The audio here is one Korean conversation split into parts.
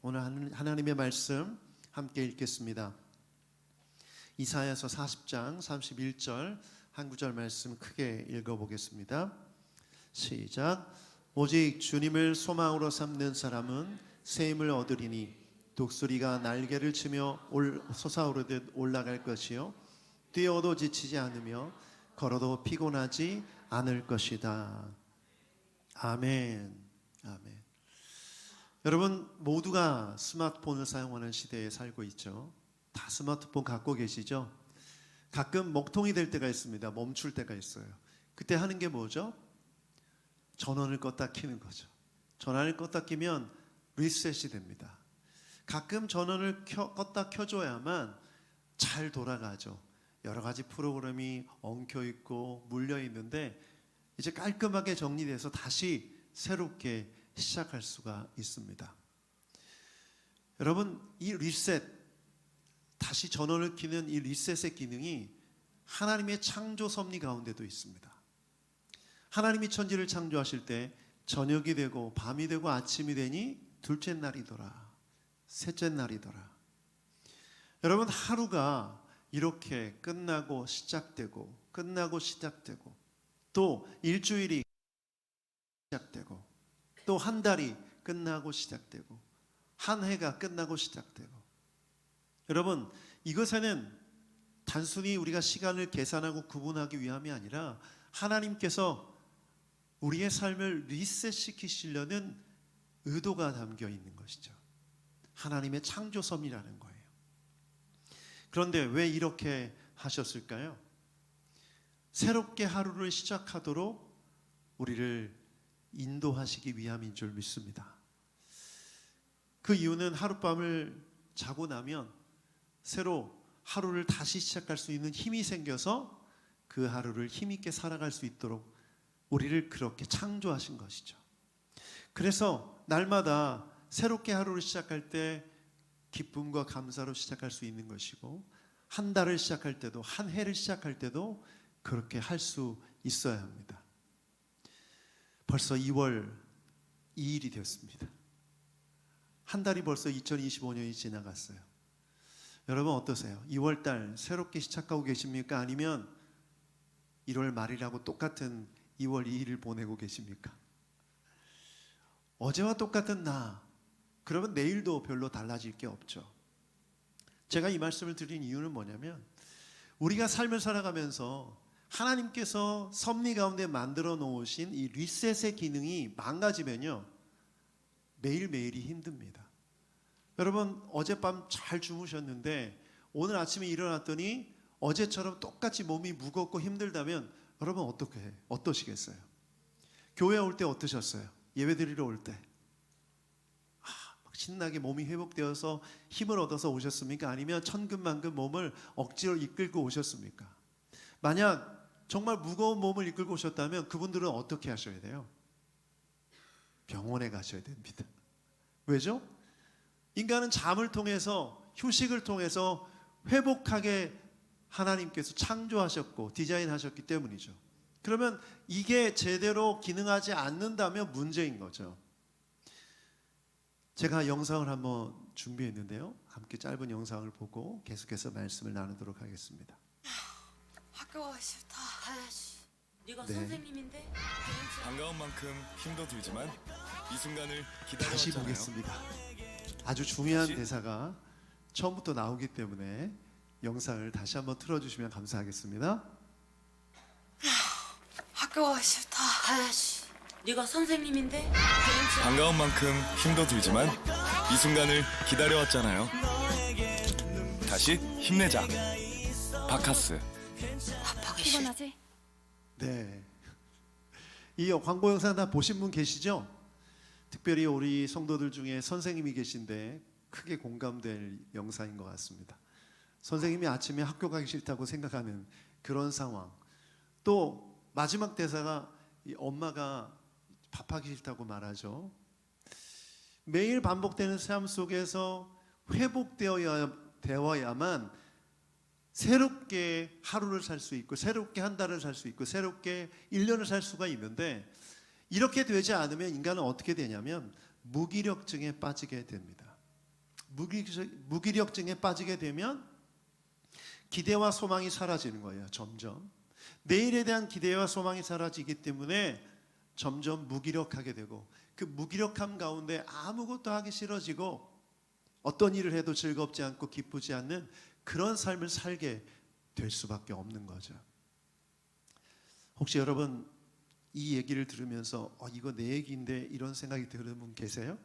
오늘 하나님의 말씀 함께 읽겠습니다. 이사야서 40장 31절 한 구절 말씀 크게 읽어보겠습니다. 시작. 오직 주님을 소망으로 삼는 사람은 새 힘을 얻으리니 독수리가 날개를 치며 솟아오르듯 올라갈 것이요 뛰어도 지치지 않으며 걸어도 피곤하지 않을 것이다. 아멘. 아멘. 여러분 모두가 스마트폰을 사용하는 시대에 살고 있죠. 다 스마트폰 갖고 계시죠? 가끔 먹통이 될 때가 있습니다. 멈출 때가 있어요. 그때 하는 게 뭐죠? 전원을 껐다 켜는 거죠. 전원을 껐다 켜면 리셋이 됩니다. 가끔 전원을 껐다 켜줘야만 잘 돌아가죠. 여러 가지 프로그램이 엉켜 있고 물려 있는데 이제 깔끔하게 정리돼서 다시 새롭게 시작할 수가 있습니다. 여러분 이 리셋, 다시 전원을 켜는 이 리셋의 기능이 하나님의 창조 섭리 가운데도 있습니다. 하나님이 천지를 창조하실 때 저녁이 되고 밤이 되고 아침이 되니 둘째 날이더라, 셋째 날이더라. 여러분 하루가 이렇게 끝나고 시작되고 끝나고 시작되고 또 일주일이 시작되고 또 한 달이 끝나고 시작되고 한 해가 끝나고 시작되고, 여러분 이것에는 단순히 우리가 시간을 계산하고 구분하기 위함이 아니라 하나님께서 우리의 삶을 리셋시키시려는 의도가 담겨 있는 것이죠. 하나님의 창조섭이라는 거예요. 그런데 왜 이렇게 하셨을까요? 새롭게 하루를 시작하도록 우리를 인도하시기 위함인 줄 믿습니다. 그 이유는 하룻밤을 자고 나면 새로 하루를 다시 시작할 수 있는 힘이 생겨서 그 하루를 힘있게 살아갈 수 있도록 우리를 그렇게 창조하신 것이죠. 그래서 날마다 새롭게 하루를 시작할 때 기쁨과 감사로 시작할 수 있는 것이고, 한 달을 시작할 때도 한 해를 시작할 때도 그렇게 할 수 있어야 합니다. 벌써 2월 2일이 되었습니다. 한 달이 벌써 2025년이 지나갔어요. 여러분 어떠세요? 2월달 새롭게 시작하고 계십니까? 아니면 1월 말이라고 똑같은 2월 2일을 보내고 계십니까? 어제와 똑같은 나, 그러면 내일도 별로 달라질 게 없죠. 제가 이 말씀을 드린 이유는 뭐냐면, 우리가 삶을 살아가면서 하나님께서 섭리 가운데 만들어 놓으신 이 리셋의 기능이 망가지면요 매일매일이 힘듭니다. 여러분 어젯밤 잘 주무셨는데 오늘 아침에 일어났더니 어제처럼 똑같이 몸이 무겁고 힘들다면 여러분 어떠시겠어요? 교회 올 때 어떠셨어요? 예배 드리러 올 때 막 신나게 몸이 회복되어서 힘을 얻어서 오셨습니까? 아니면 천근만근 몸을 억지로 이끌고 오셨습니까? 만약 정말 무거운 몸을 이끌고 오셨다면 그분들은 어떻게 하셔야 돼요? 병원에 가셔야 됩니다. 왜죠? 인간은 잠을 통해서, 휴식을 통해서 회복하게 하나님께서 창조하셨고 디자인하셨기 때문이죠. 그러면 이게 제대로 기능하지 않는다면 문제인 거죠. 제가 영상을 한번 준비했는데요, 함께 짧은 영상을 보고 계속해서 말씀을 나누도록 하겠습니다. 학교 가기 싫다. 가야지. 네가 네. 선생님인데. 반가운 만큼 힘도 들지만 이 순간을 다시 기다려왔잖아요. 보겠습니다. 아주 중요한 대사가 처음부터 나오기 때문에 영상을 다시 한번 틀어주시면 감사하겠습니다. 학교 가기 싫다. 가야지. 네가 선생님인데. 반가운 만큼 힘도 들지만 이 순간을 기다려왔잖아요. 다시 힘내자. 바카스. 피곤하지? 네. 이 광고 영상 다 보신 분 계시죠? 특별히 우리 성도들 중에 선생님이 계신데 크게 공감될 영상인 것 같습니다. 선생님이 아침에 학교 가기 싫다고 생각하는 그런 상황. 또 마지막 대사가 이 엄마가 밥하기 싫다고 말하죠. 매일 반복되는 삶 속에서 회복되어야만 새롭게 하루를 살 수 있고 새롭게 한 달을 살 수 있고 새롭게 1년을 살 수가 있는데, 이렇게 되지 않으면 인간은 어떻게 되냐면 무기력증에 빠지게 됩니다. 무기력증에 빠지게 되면 기대와 소망이 사라지는 거예요. 점점 내일에 대한 기대와 소망이 사라지기 때문에 점점 무기력하게 되고, 그 무기력함 가운데 아무것도 하기 싫어지고 어떤 일을 해도 즐겁지 않고 기쁘지 않는 그런 삶을 살게 될 수밖에 없는 거죠. 혹시 여러분 이 얘기를 들으면서 이거 내 얘기인데 이런 생각이 드는 분 계세요?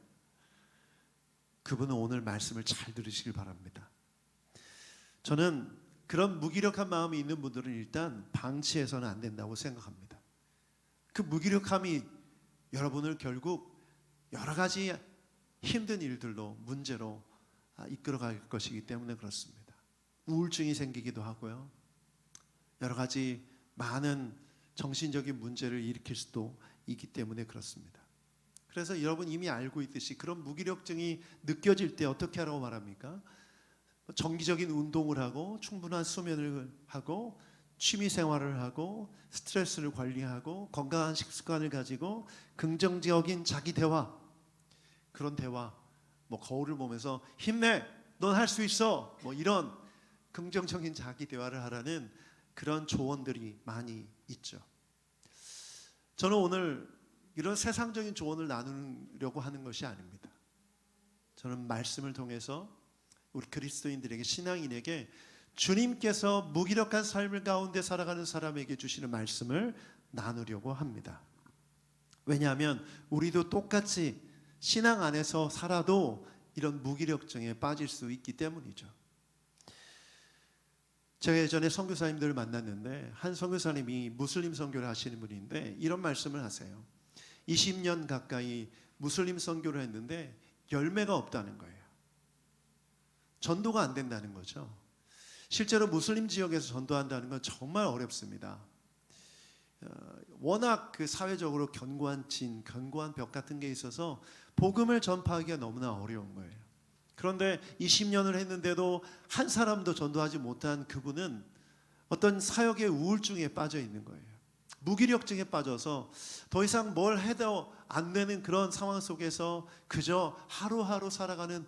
그분은 오늘 말씀을 잘 들으시길 바랍니다. 저는 그런 무기력한 마음이 있는 분들은 일단 방치해서는 안 된다고 생각합니다. 그 무기력함이 여러분을 결국 여러 가지 힘든 일들로, 문제로 이끌어갈 것이기 때문에 그렇습니다. 우울증이 생기기도 하고요. 여러 가지 많은 정신적인 문제를 일으킬 수도 있기 때문에 그렇습니다. 그래서 여러분 이미 알고 있듯이 그런 무기력증이 느껴질 때 어떻게 하라고 말합니까? 정기적인 운동을 하고 충분한 수면을 하고 취미 생활을 하고 스트레스를 관리하고 건강한 식습관을 가지고 긍정적인 자기 대화, 그런 대화, 거울을 보면서 힘내, 넌 할 수 있어, 이런 긍정적인 자기 대화를 하라는 그런 조언들이 많이 있죠. 저는 오늘 이런 세상적인 조언을 나누려고 하는 것이 아닙니다. 저는 말씀을 통해서 우리 그리스도인들에게, 신앙인에게 주님께서 무기력한 삶을 가운데 살아가는 사람에게 주시는 말씀을 나누려고 합니다. 왜냐하면 우리도 똑같이 신앙 안에서 살아도 이런 무기력증에 빠질 수 있기 때문이죠. 제가 예전에 선교사님들을 만났는데 한 선교사님이 무슬림 선교를 하시는 분인데 이런 말씀을 하세요. 20년 가까이 무슬림 선교를 했는데 열매가 없다는 거예요. 전도가 안 된다는 거죠. 실제로 무슬림 지역에서 전도한다는 건 정말 어렵습니다. 워낙 그 사회적으로 견고한 벽 같은 게 있어서 복음을 전파하기가 너무나 어려운 거예요. 그런데 20년을 했는데도 한 사람도 전도하지 못한 그분은 어떤 사역의 우울증에 빠져 있는 거예요. 무기력증에 빠져서 더 이상 뭘 해도 안 되는 그런 상황 속에서 그저 하루하루 살아가는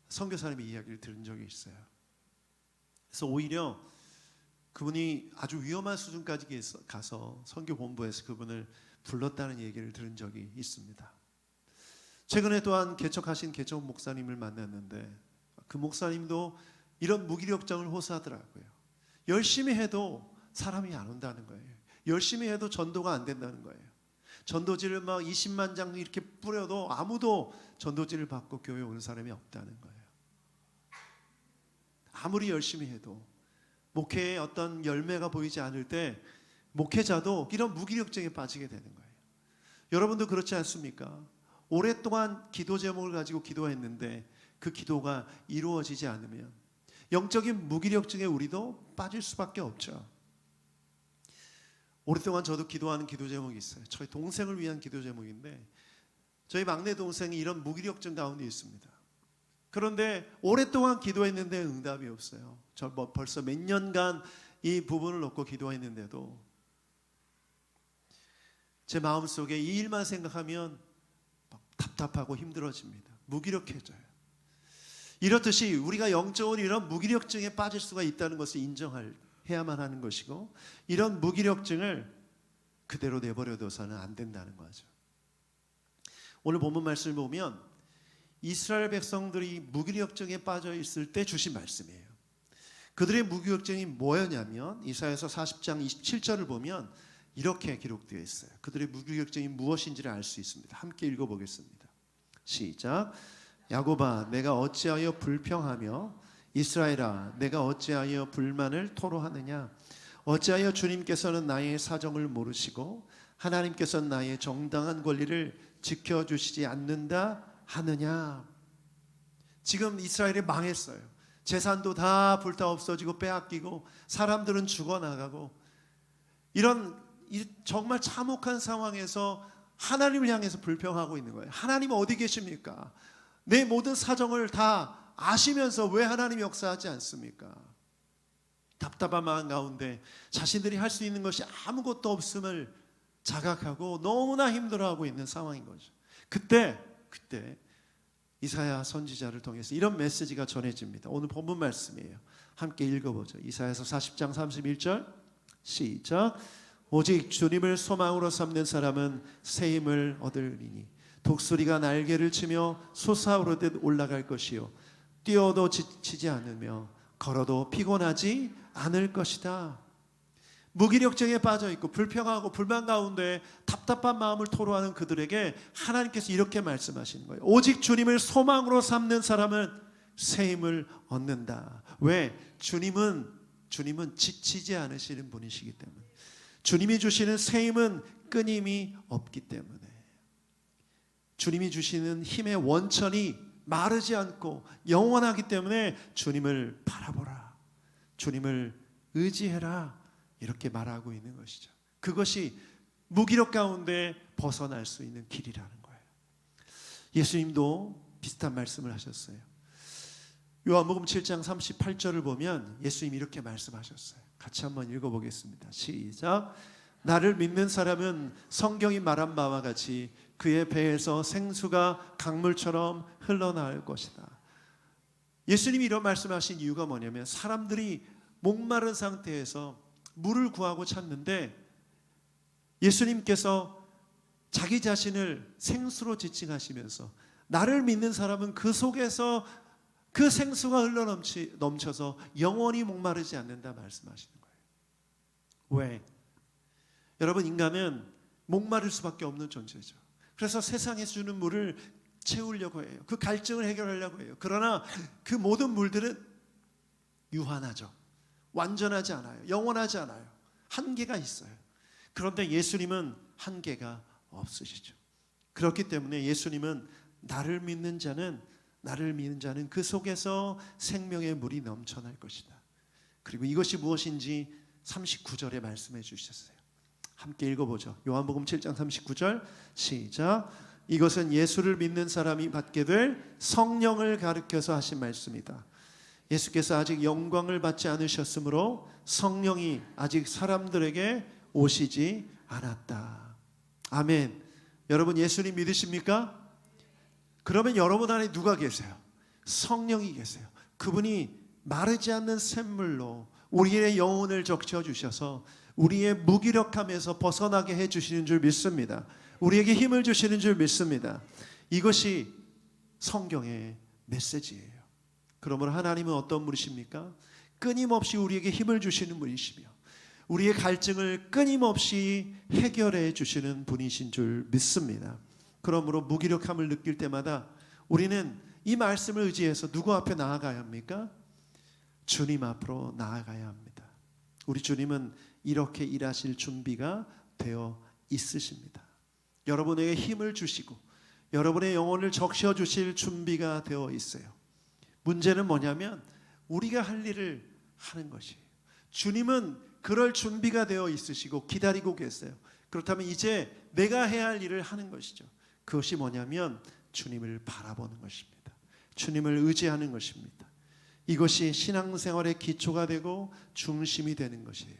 선교사님의 이야기를 들은 적이 있어요. 그래서 오히려 그분이 아주 위험한 수준까지 가서 선교 본부에서 그분을 불렀다는 얘기를 들은 적이 있습니다. 최근에 또한 개척하신 개척 목사님을 만났는데 그 목사님도 이런 무기력증을 호소하더라고요. 열심히 해도 사람이 안 온다는 거예요. 열심히 해도 전도가 안 된다는 거예요. 전도지를 20만 장 이렇게 뿌려도 아무도 전도지를 받고 교회에 오는 사람이 없다는 거예요. 아무리 열심히 해도 목회에 어떤 열매가 보이지 않을 때 목회자도 이런 무기력증에 빠지게 되는 거예요. 여러분도 그렇지 않습니까? 오랫동안 기도 제목을 가지고 기도했는데 그 기도가 이루어지지 않으면 영적인 무기력증에 우리도 빠질 수밖에 없죠. 오랫동안 저도 기도하는 기도 제목이 있어요. 저희 동생을 위한 기도 제목인데 저희 막내 동생이 이런 무기력증 가운데 있습니다. 그런데 오랫동안 기도했는데 응답이 없어요. 저 벌써 몇 년간 이 부분을 놓고 기도했는데도 제 마음속에 이 일만 생각하면 막 답답하고 힘들어집니다. 무기력해져요. 이렇듯이 우리가 영적으로 이런 무기력증에 빠질 수가 있다는 것을 인정해야만 하는 것이고, 이런 무기력증을 그대로 내버려둬서는 안 된다는 거죠. 오늘 본문 말씀을 보면 이스라엘 백성들이 무기력증에 빠져 있을 때 주신 말씀이에요. 그들의 무기력증이 뭐였냐면 이사야서 40장 27절을 보면 이렇게 기록되어 있어요. 그들의 무기력증이 무엇인지를 알 수 있습니다. 함께 읽어보겠습니다. 시작. 야곱아, 내가 어찌하여 불평하며 이스라엘아, 내가 어찌하여 불만을 토로하느냐? 어찌하여 주님께서는 나의 사정을 모르시고 하나님께서는 나의 정당한 권리를 지켜주시지 않는다 하느냐? 지금 이스라엘이 망했어요. 재산도 다 불타 없어지고 빼앗기고 사람들은 죽어나가고 이런 정말 참혹한 상황에서 하나님을 향해서 불평하고 있는 거예요. 하나님 어디 계십니까? 내 모든 사정을 다 아시면서 왜 하나님이 역사하지 않습니까? 답답한 마음 가운데 자신들이 할 수 있는 것이 아무것도 없음을 자각하고 너무나 힘들어하고 있는 상황인 거죠. 그때 이사야 선지자를 통해서 이런 메시지가 전해집니다. 오늘 본문 말씀이에요. 함께 읽어보죠. 이사야서 40장 31절 시작. 오직 주님을 소망으로 삼는 사람은 새 힘을 얻으리니 독수리가 날개를 치며 솟아오르듯 올라갈 것이요 뛰어도 지치지 않으며 걸어도 피곤하지 않을 것이다. 무기력증에 빠져있고 불평하고 불만 가운데 답답한 마음을 토로하는 그들에게 하나님께서 이렇게 말씀하시는 거예요. 오직 주님을 소망으로 삼는 사람은 새 힘을 얻는다. 왜? 주님은 지치지 않으시는 분이시기 때문에, 주님이 주시는 새 힘은 끊임이 없기 때문에, 주님이 주시는 힘의 원천이 마르지 않고 영원하기 때문에 주님을 바라보라, 주님을 의지해라, 이렇게 말하고 있는 것이죠. 그것이 무기력 가운데 벗어날 수 있는 길이라는 거예요. 예수님도 비슷한 말씀을 하셨어요. 요한복음 7장 38절을 보면 예수님이 이렇게 말씀하셨어요. 같이 한번 읽어보겠습니다. 시작. 나를 믿는 사람은 성경이 말한 바와 같이 그의 배에서 생수가 강물처럼 흘러나올 것이다. 예수님이 이런 말씀하신 이유가 뭐냐면, 사람들이 목마른 상태에서 물을 구하고 찾는데 예수님께서 자기 자신을 생수로 지칭하시면서 나를 믿는 사람은 그 속에서 그 생수가 넘쳐서 영원히 목마르지 않는다 말씀하시는 거예요. 왜? 여러분, 인간은 목마를 수밖에 없는 존재죠. 그래서 세상에서 주는 물을 채우려고 해요. 그 갈증을 해결하려고 해요. 그러나 그 모든 물들은 유한하죠. 완전하지 않아요. 영원하지 않아요. 한계가 있어요. 그런데 예수님은 한계가 없으시죠. 그렇기 때문에 예수님은 나를 믿는 자는 그 속에서 생명의 물이 넘쳐날 것이다. 그리고 이것이 무엇인지 39절에 말씀해 주셨어요. 함께 읽어보죠. 요한복음 7장 39절 시작. 이것은 예수를 믿는 사람이 받게 될 성령을 가르쳐서 하신 말씀이다. 예수께서 아직 영광을 받지 않으셨으므로 성령이 아직 사람들에게 오시지 않았다. 아멘. 여러분, 예수님 믿으십니까? 그러면 여러분 안에 누가 계세요? 성령이 계세요. 그분이 마르지 않는 샘물로 우리의 영혼을 적셔주셔서 우리의 무기력함에서 벗어나게 해주시는 줄 믿습니다. 우리에게 힘을 주시는 줄 믿습니다. 이것이 성경의 메시지예요. 그러므로 하나님은 어떤 분이십니까? 끊임없이 우리에게 힘을 주시는 분이시며 우리의 갈증을 끊임없이 해결해 주시는 분이신 줄 믿습니다. 그러므로 무기력함을 느낄 때마다 우리는 이 말씀을 의지해서 누구 앞에 나아가야 합니까? 주님 앞으로 나아가야 합니다. 우리 주님은 이렇게 일하실 준비가 되어 있으십니다. 여러분에게 힘을 주시고 여러분의 영혼을 적셔 주실 준비가 되어 있어요. 문제는 뭐냐면 우리가 할 일을 하는 것이에요. 주님은 그럴 준비가 되어 있으시고 기다리고 계세요. 그렇다면 이제 내가 해야 할 일을 하는 것이죠. 그것이 뭐냐면 주님을 바라보는 것입니다. 주님을 의지하는 것입니다. 이것이 신앙생활의 기초가 되고 중심이 되는 것이에요.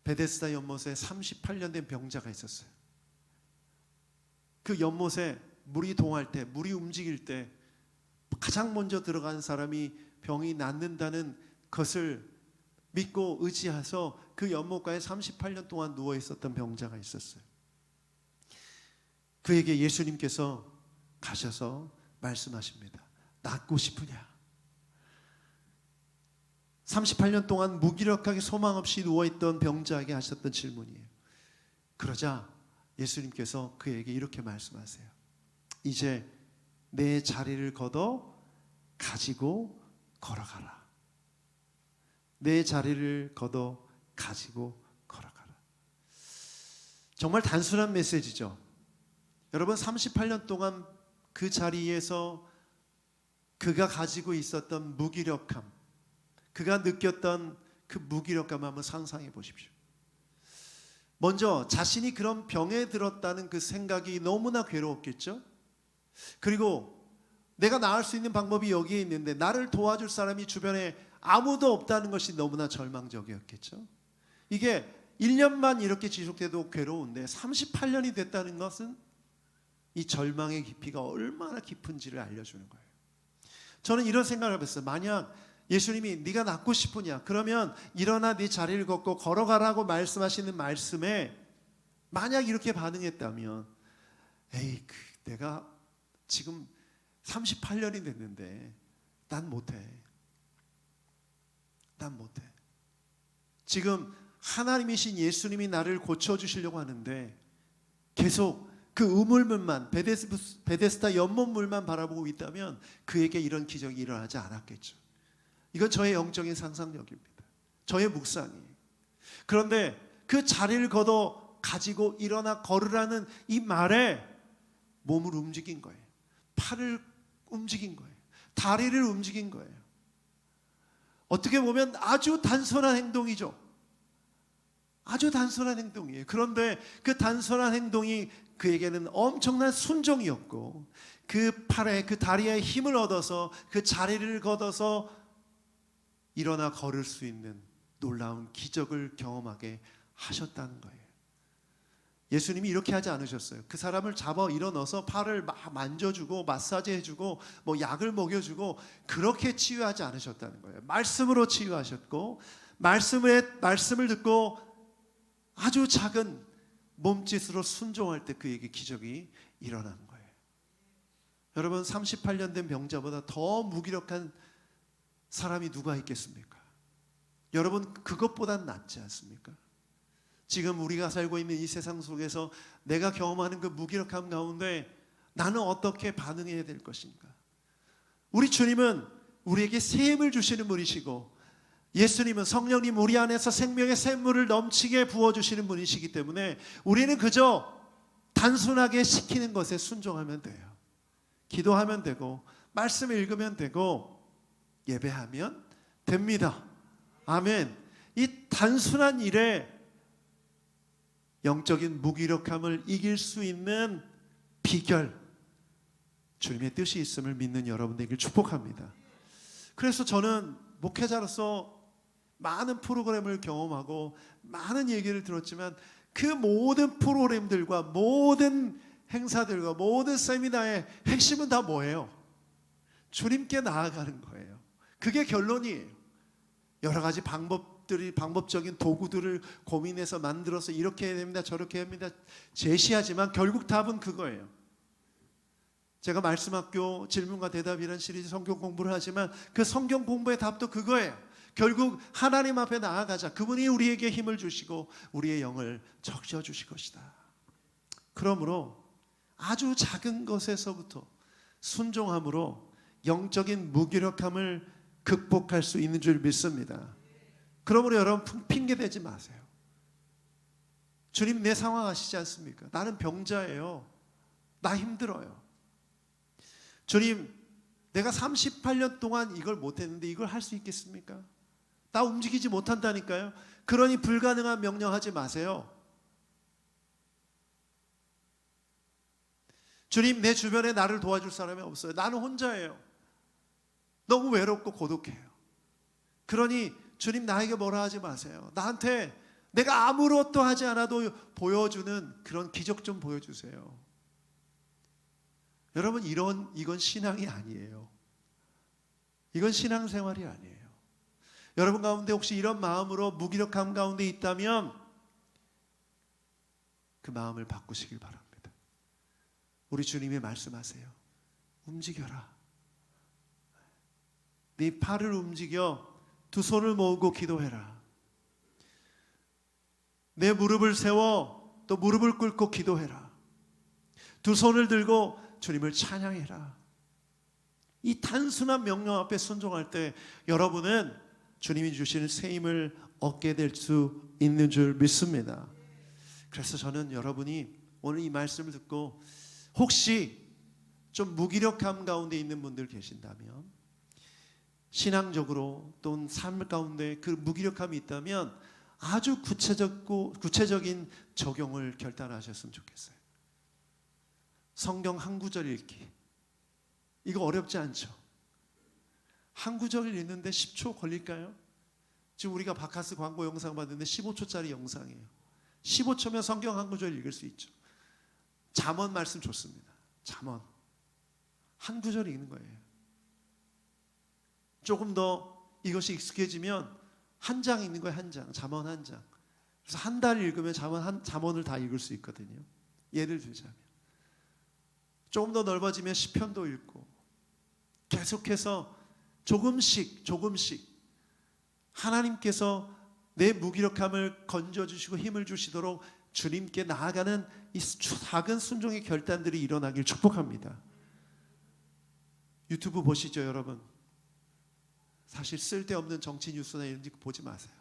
베데스다 연못에 38년 된 병자가 있었어요. 그 연못에 물이 동할 때, 물이 움직일 때 가장 먼저 들어간 사람이 병이 낫는다는 것을 믿고 의지해서 그 연못가에 38년 동안 누워 있었던 병자가 있었어요. 그에게 예수님께서 가셔서 말씀하십니다. 낫고 싶으냐? 38년 동안 무기력하게 소망 없이 누워있던 병자에게 하셨던 질문이에요. 그러자 예수님께서 그에게 이렇게 말씀하세요. 이제 내 자리를 걷어 가지고 걸어가라. 내 자리를 걷어 가지고 걸어가라. 정말 단순한 메시지죠. 여러분, 38년 동안 그 자리에서 그가 가지고 있었던 무기력함, 그가 느꼈던 그 무기력감 한번 상상해 보십시오. 먼저 자신이 그런 병에 들었다는 그 생각이 너무나 괴로웠겠죠. 그리고 내가 나을 수 있는 방법이 여기에 있는데 나를 도와줄 사람이 주변에 아무도 없다는 것이 너무나 절망적이었겠죠. 이게 1년만 이렇게 지속돼도 괴로운데 38년이 됐다는 것은 이 절망의 깊이가 얼마나 깊은지를 알려주는 거예요. 저는 이런 생각을 해봤어요. 만약 예수님이 네가 낫고 싶으냐? 그러면 일어나 네 자리를 걷고 걸어가라고 말씀하시는 말씀에 만약 이렇게 반응했다면 에이 내가 지금 38년이 됐는데 난 못해. 지금 하나님이신 예수님이 나를 고쳐주시려고 하는데 계속 그 우물물만 베데스다 연못물만 바라보고 있다면 그에게 이런 기적이 일어나지 않았겠죠. 이건 저의 영적인 상상력입니다. 저의 묵상이에요. 그런데 그 자리를 걷어 가지고 일어나 걸으라는 이 말에 몸을 움직인 거예요. 팔을 움직인 거예요. 다리를 움직인 거예요. 어떻게 보면 아주 단순한 행동이죠. 아주 단순한 행동이에요. 그런데 그 단순한 행동이 그에게는 엄청난 순종이었고 그 팔에 그 다리에 힘을 얻어서 그 자리를 걷어서 일어나 걸을 수 있는 놀라운 기적을 경험하게 하셨다는 거예요. 예수님이 이렇게 하지 않으셨어요. 그 사람을 잡아 일어나서 팔을 만져주고 마사지해주고 뭐 약을 먹여주고 그렇게 치유하지 않으셨다는 거예요. 말씀으로 치유하셨고 말씀을 듣고 아주 작은 몸짓으로 순종할 때 그에게 기적이 일어나는 거예요. 여러분 38년 된 병자보다 더 무기력한 사람이 누가 있겠습니까? 여러분 그것보단 낫지 않습니까? 지금 우리가 살고 있는 이 세상 속에서 내가 경험하는 그 무기력함 가운데 나는 어떻게 반응해야 될 것인가? 우리 주님은 우리에게 새 힘을 주시는 분이시고 예수님은 성령님 우리 안에서 생명의 샘물을 넘치게 부어주시는 분이시기 때문에 우리는 그저 단순하게 시키는 것에 순종하면 돼요. 기도하면 되고 말씀을 읽으면 되고 예배하면 됩니다. 아멘. 이 단순한 일에 영적인 무기력함을 이길 수 있는 비결, 주님의 뜻이 있음을 믿는 여러분들에게 축복합니다. 그래서 저는 목회자로서 많은 프로그램을 경험하고 많은 얘기를 들었지만 그 모든 프로그램들과 모든 행사들과 모든 세미나의 핵심은 다 뭐예요? 주님께 나아가는 거예요. 그게 결론이에요. 여러 가지 방법적인 도구들을 고민해서 만들어서 이렇게 해야 됩니다, 저렇게 해야 됩니다 제시하지만 결국 답은 그거예요. 제가 말씀학교 질문과 대답이라는 시리즈 성경 공부를 하지만 그 성경 공부의 답도 그거예요. 결국 하나님 앞에 나아가자. 그분이 우리에게 힘을 주시고 우리의 영을 적셔주실 것이다. 그러므로 아주 작은 것에서부터 순종함으로 영적인 무기력함을 극복할 수 있는 줄 믿습니다. 그러므로 여러분 핑계대지 마세요. 주님 내 상황 아시지 않습니까? 나는 병자예요. 나 힘들어요. 주님 내가 38년 동안 이걸 못했는데 이걸 할 수 있겠습니까? 나 움직이지 못한다니까요. 그러니 불가능한 명령하지 마세요. 주님 내 주변에 나를 도와줄 사람이 없어요. 나는 혼자예요. 너무 외롭고 고독해요. 그러니 주님 나에게 뭐라 하지 마세요. 나한테 내가 아무것도 하지 않아도 보여주는 그런 기적 좀 보여주세요. 여러분 이건 신앙이 아니에요. 이건 신앙생활이 아니에요. 여러분 가운데 혹시 이런 마음으로 무기력함 가운데 있다면 그 마음을 바꾸시길 바랍니다. 우리 주님이 말씀하세요. 움직여라. 네 팔을 움직여 두 손을 모으고 기도해라. 내 무릎을 세워 또 무릎을 꿇고 기도해라. 두 손을 들고 주님을 찬양해라. 이 단순한 명령 앞에 순종할 때 여러분은 주님이 주시는 새 힘을 얻게 될 수 있는 줄 믿습니다. 그래서 저는 여러분이 오늘 이 말씀을 듣고 혹시 좀 무기력함 가운데 있는 분들 계신다면 신앙적으로 또는 삶 가운데 그 무기력함이 있다면 아주 구체적인 적용을 결단하셨으면 좋겠어요. 성경 한 구절 읽기. 이거 어렵지 않죠? 한 구절을 읽는데 10초 걸릴까요? 지금 우리가 바카스 광고 영상 봤는데 15초짜리 영상이에요. 15초면 성경 한 구절 읽을 수 있죠. 잠언 말씀 좋습니다. 잠언 한 구절 읽는 거예요. 조금 더 이것이 익숙해지면 한 장 읽는 거예요. 한 장, 잠언 한 장. 그래서 한 달 읽으면 잠언을 다 읽을 수 있거든요. 예를 들자면 조금 더 넓어지면 시편도 읽고 계속해서 조금씩 하나님께서 내 무기력함을 건져주시고 힘을 주시도록 주님께 나아가는 이 작은 순종의 결단들이 일어나길 축복합니다. 유튜브 보시죠, 여러분. 사실 쓸데없는 정치 뉴스나 이런 거 보지 마세요.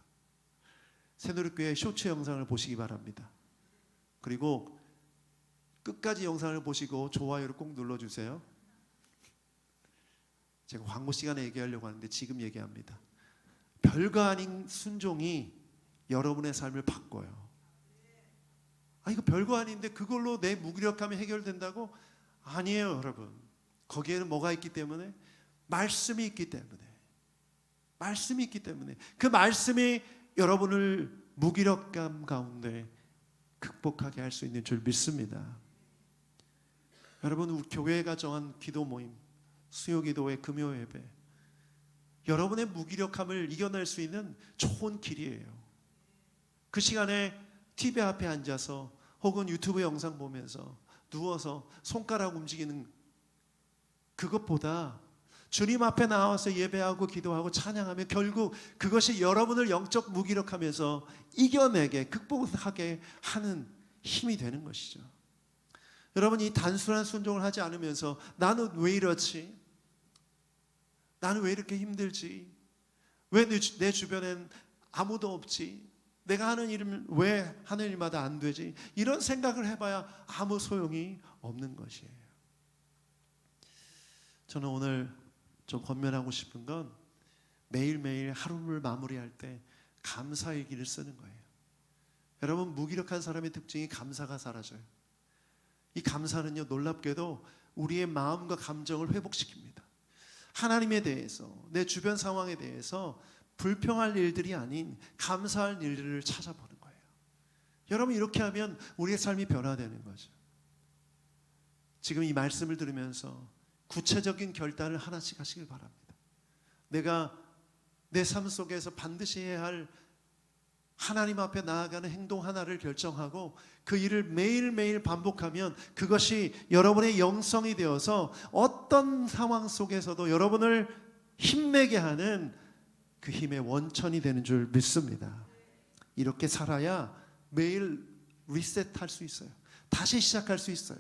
새누리교회 쇼츠 영상을 보시기 바랍니다. 그리고 끝까지 영상을 보시고 좋아요를 꼭 눌러주세요. 제가 광고 시간에 얘기하려고 하는데 지금 얘기합니다. 별거 아닌 순종이 여러분의 삶을 바꿔요. 이거 별거 아닌데 그걸로 내 무기력함이 해결된다고? 아니에요, 여러분. 거기에는 뭐가 있기 때문에? 말씀이 있기 때문에 그 말씀이 여러분을 무기력감 가운데 극복하게 할 수 있는 줄 믿습니다. 여러분, 우리 교회가 정한 기도 모임, 수요기도회, 금요예배, 여러분의 무기력함을 이겨낼 수 있는 좋은 길이에요. 그 시간에 TV 앞에 앉아서 혹은 유튜브 영상 보면서 누워서 손가락 움직이는 그것보다 주님 앞에 나와서 예배하고 기도하고 찬양하며 결국 그것이 여러분을 영적 무기력하면서 이겨내게 극복하게 하는 힘이 되는 것이죠. 여러분, 이 단순한 순종을 하지 않으면서 나는 왜 이렇지? 나는 왜 이렇게 힘들지? 왜 내 주변엔 아무도 없지? 내가 하는 일은 왜 하는 일마다 안 되지? 이런 생각을 해봐야 아무 소용이 없는 것이에요. 저는 오늘 좀 권면하고 싶은 건 매일매일 하루를 마무리할 때 감사일기를 쓰는 거예요. 여러분, 무기력한 사람의 특징이 감사가 사라져요. 이 감사는요, 놀랍게도 우리의 마음과 감정을 회복시킵니다. 하나님에 대해서, 내 주변 상황에 대해서 불평할 일들이 아닌 감사할 일들을 찾아보는 거예요. 여러분, 이렇게 하면 우리의 삶이 변화되는 거죠. 지금 이 말씀을 들으면서 구체적인 결단을 하나씩 하시길 바랍니다. 내가 내 삶 속에서 반드시 해야 할 하나님 앞에 나아가는 행동 하나를 결정하고 그 일을 매일매일 반복하면 그것이 여러분의 영성이 되어서 어떤 상황 속에서도 여러분을 힘내게 하는 그 힘의 원천이 되는 줄 믿습니다. 이렇게 살아야 매일 리셋할 수 있어요. 다시 시작할 수 있어요.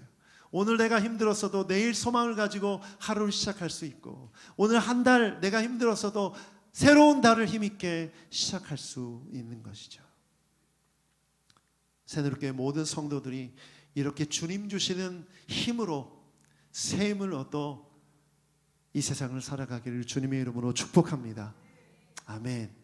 오늘 내가 힘들었어도 내일 소망을 가지고 하루를 시작할 수 있고, 오늘 한 달 내가 힘들었어도 새로운 달을 힘있게 시작할 수 있는 것이죠. 새누리교회 모든 성도들이 이렇게 주님 주시는 힘으로 새 힘을 얻어 이 세상을 살아가기를 주님의 이름으로 축복합니다. 아멘.